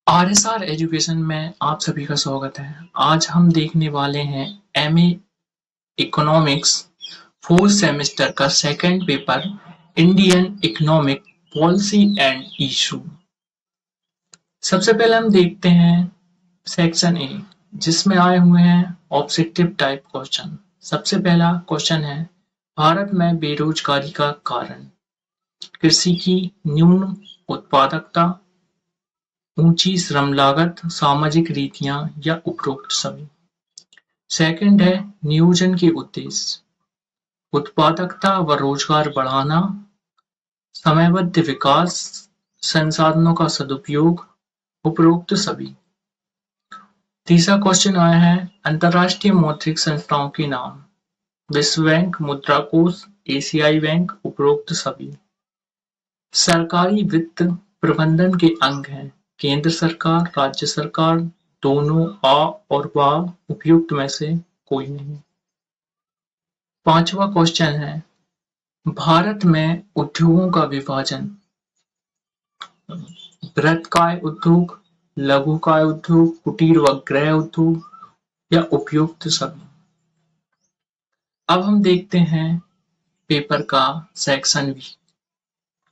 RSR education में आप सभी का स्वागत है। आज हम देखने वाले हैं एमए इकोनॉमिक्स फोर्थ सेमेस्टर का second paper Indian economic policy and issue. सबसे पहले हम देखते हैं सेक्शन ए, जिसमें आए हुए हैं ऑब्जेक्टिव टाइप क्वेश्चन। सबसे पहला क्वेश्चन है, भारत में बेरोजगारी का कारण, कृषि की न्यून उत्पादकता, ऊंची श्रम लागत, सामाजिक रीतियां या उपरोक्त सभी। सेकंड है नियोजन के उद्देश्य, उत्पादकता व रोजगार बढ़ाना, समयबद्ध विकास, संसाधनों का सदुपयोग, उपरोक्त सभी। तीसरा क्वेश्चन आया है, अंतरराष्ट्रीय मौद्रिक संस्थाओं के नाम, विश्व बैंक, मुद्रा कोष, एशियाई बैंक, उपरोक्त सभी। सरकारी वित्त प्रबंधन के अंग हैं केंद्र सरकार, राज्य सरकार, दोनों, आ और वा, उपयुक्त में से कोई नहीं। पांचवा क्वेश्चन है, भारत में उद्योगों का विभाजन, बृहत्काय उद्योग, लघुकाय उद्योग, कुटीर व गृह उद्योग या उपयुक्त सभी। अब हम देखते हैं पेपर का section B,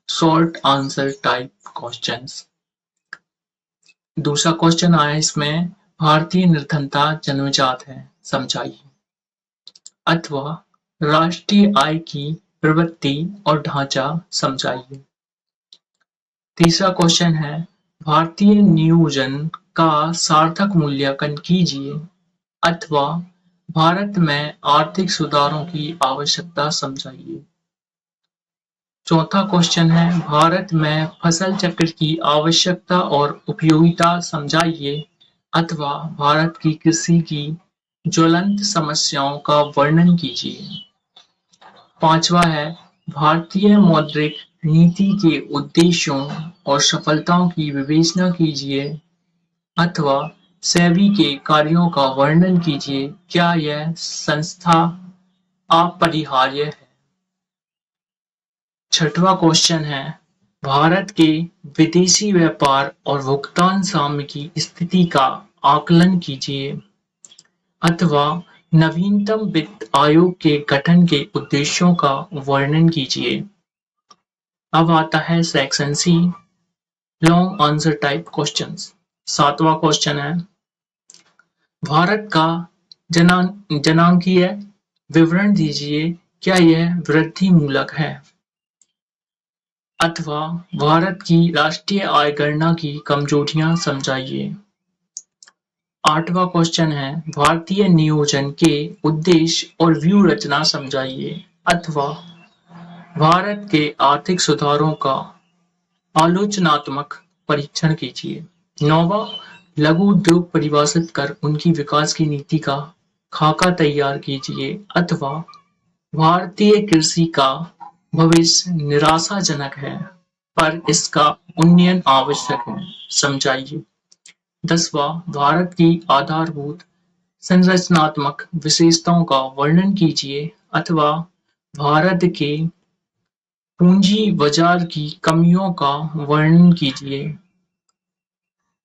short answer type questions. दूसरा क्वेश्चन आया इसमें, भारतीय निर्धनता जन्मजात है, समझाइए। अथवा राष्ट्रीय आय की प्रवृत्ति और ढांचा समझाइए। तीसरा क्वेश्चन है, भारतीय नियोजन का सार्थक मूल्यांकन कीजिए अथवा भारत में आर्थिक सुधारों की आवश्यकता समझाइए। चौथा क्वेश्चन है, भारत में फसल चक्र की आवश्यकता और उपयोगिता समझाइए अथवा भारत की कृषि की ज्वलंत समस्याओं का वर्णन कीजिए। पांचवा है, भारतीय मौद्रिक नीति के उद्देश्यों और सफलताओं की विवेचना कीजिए अथवा सेबी के कार्यों का वर्णन कीजिए, क्या यह संस्था अपरिहार्य है। छठवां क्वेश्चन है, भारत के विदेशी व्यापार और भुगतान साम्य की स्थिति का आकलन कीजिए अथवा नवीनतम वित्त आयोग के गठन के उद्देश्यों का वर्णन कीजिए। अब आता है section C, long answer type questions. सातवां क्वेश्चन है, भारत का जनांकीय विवरण दीजिए, क्या यह वृद्धि मूलक है अथवा भारत की राष्ट्रीय आय गणना की कमजोरियां समझाइए। आठवां क्वेश्चन है, भारतीय नियोजन के उद्देश्य और व्यूह रचना समझाइए अथवा भारत के आर्थिक सुधारों का आलोचनात्मक परीक्षण कीजिए। नौवां, लघु उद्योग परिभाषित कर उनकी विकास की नीति का खाका तैयार कीजिए अथवा भारतीय कृषि का भविष्य निराशाजनक है पर इसका उन्नयन आवश्यक है, समझाइए। 10वां, भारत की आधारभूत संरचनात्मक विशेषताओं का वर्णन कीजिए अथवा भारत के पूंजी बाजार की कमियों का वर्णन कीजिए।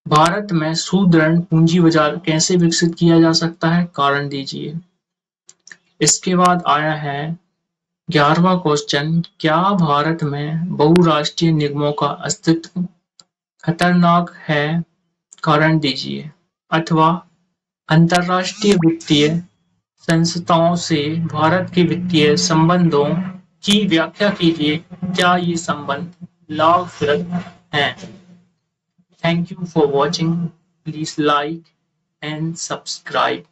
भारत में सुदृढ़ पूंजी बाजार कैसे विकसित किया जा सकता है, कारण दीजिए। इसके बाद आया है 11वां क्वेश्चन, क्या भारत में बहुराष्ट्रीय निगमों का अस्तित्व खतरनाक है, कारण दीजिए अथवा अंतरराष्ट्रीय वित्तीय संस्थाओं से भारत के वित्तीय संबंधों की व्याख्या कीजिए, क्या ये संबंध लाभप्रद हैं। Thank you for watching. Please like and subscribe.